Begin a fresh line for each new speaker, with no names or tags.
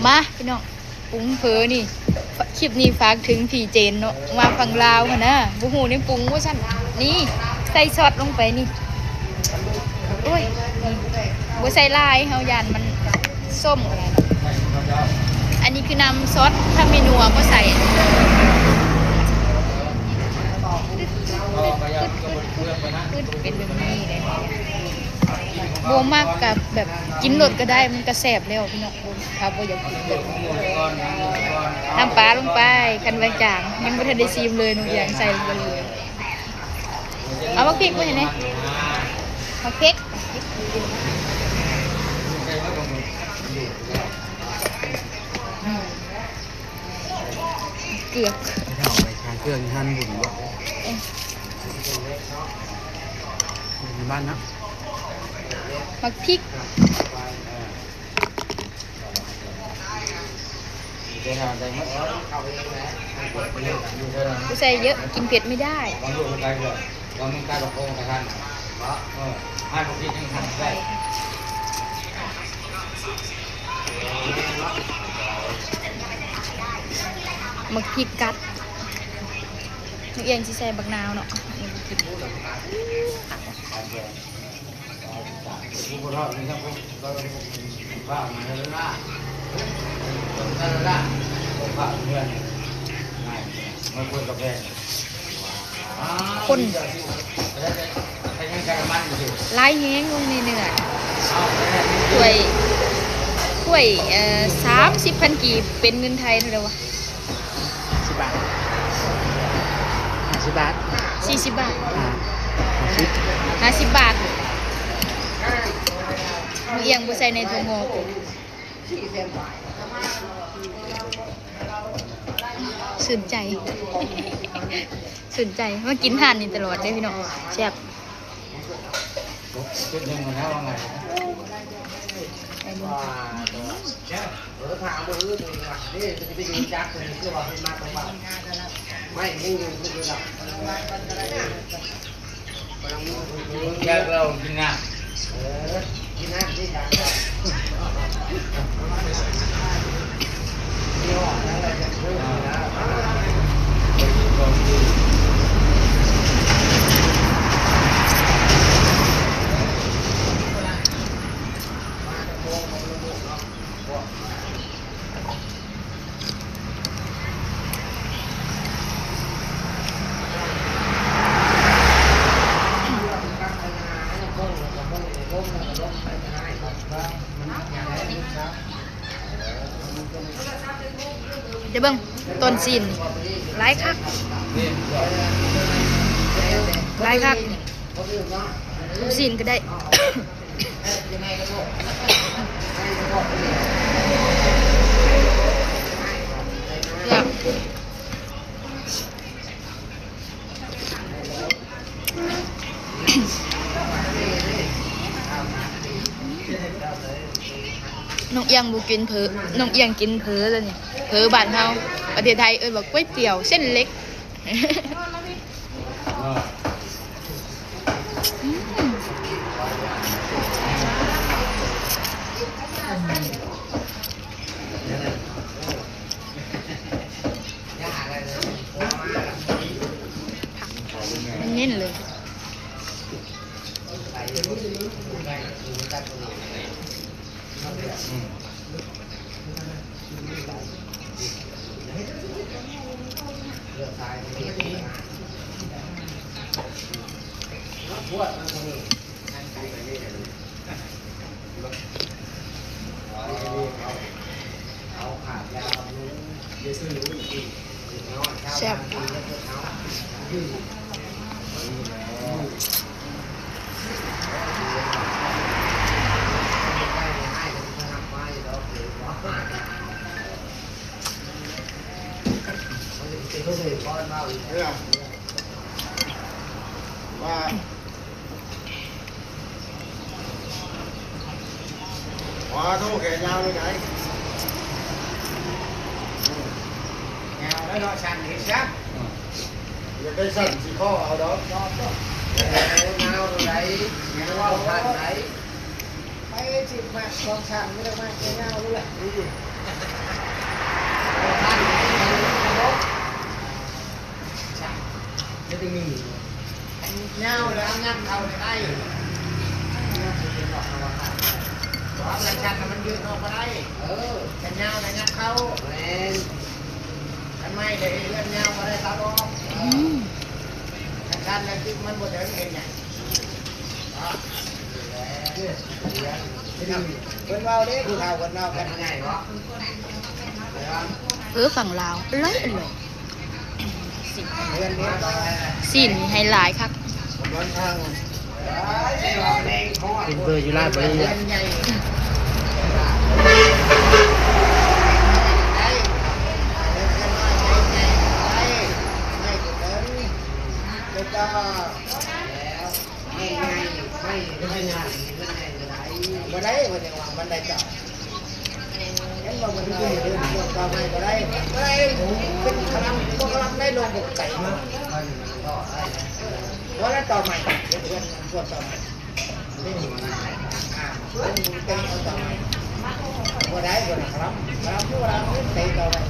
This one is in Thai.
มาพี่น้องปรุงเพอนี่คลิปนี้ฝากถึงพี่เจนเนาะมาฝั่งลาวค่ะนะบุหูนี่ปรุงว่าฉันนี่ใส่ซอสลงไปนี่โอ้ยบัใส่ลายเฮายานมันส้มอะไรเนาะอันนี้คือนำซอสถ้าเมนูก็ใส่เป็นแบบนี้เลยโบมากกับแบบกินรสก็ได้มันกระแสบแล้วพี่น้องครับโบอยากกินแบบน้ำปลาลงไปกันไว้จางยังไม่ทันได้ซีมเลยหนูอยากใส่ลงไปเลยเอามะพริกมาเห็นไหมมะพริกเกลือ
เครื่องหั่นบุญวะในบ้านนะ
มะพริกกูใส่เยอะกินเผ็ดไม่ได้มะพริกกัดนึกเองที่ใส่บักนาวเนาะคนไล่แห้งลงในเนื้อถ้วย30,000 กีบเป็นเงินไทยเท่าไหร่วะ
10 บาท50 บาท
40 บาท50 บาทมือเอียงบุใส่ในถั่วงอกสนใจสนใจมากินทานนี่ตลอดเลยพี่น้องแซ่บ
ไม่ยังอยู่ไม่อยู่หรอกแยกเรากินน้ำกินน้ำที่ไหน
เดี๋ยวเบิ่งต้นซีนหลายคักต้นซีนก็ได้น้องเอียงบุกินเผลอน้องเอียงกินเผลอเลยนี่เผลอบ้านเฮาประเทศไทยบอกก๋วยเตี๋ยวเส้นเล็กมันเน้นเลยแซ่บ
ว้าโทษแกยาวเลยไงยาวแล้วเราสั่นเห็นชัดอย่าไปสั่นสิข้อเอาดอกยาวตรงไหนยาวว่าผ่านไหนไป10 มาก2 สั่นไม่ได้มากแค่ยาวรู้แหละ เข้าได้เพราะอะไรชันมันยืนออกมาได้ชันยาวนะงับเข้าชันไม่ได้เลื่อนยาวมาได้ตาบอดชันแล้วคือมันบดเดินเองไงคนเราเนี่ยผู้เฒ่าคนเรากันไงวะ
ฝั่งลาวอร่อย
เดือนนี้ก็
สินไฮไลท์ครับ
วันทาง
เป็นเบอร์อยู่ราชบุรี
เดือ
อ่ะ
นใหญ่มาได้วันนี้ว่ามันได้จับเห็นว่ามันได้เดินตัวต่อไปก็ได้ได้เป็นกำลังก็กำลังได้ลงบกไก่มาว่าแล้วต่อใหม่เพื่อนพวกต่อใหม่ไม่มีเป็นเอาต่อใหม่ว่าได้วันนี้ครับพวกเราเตะต่อใหม่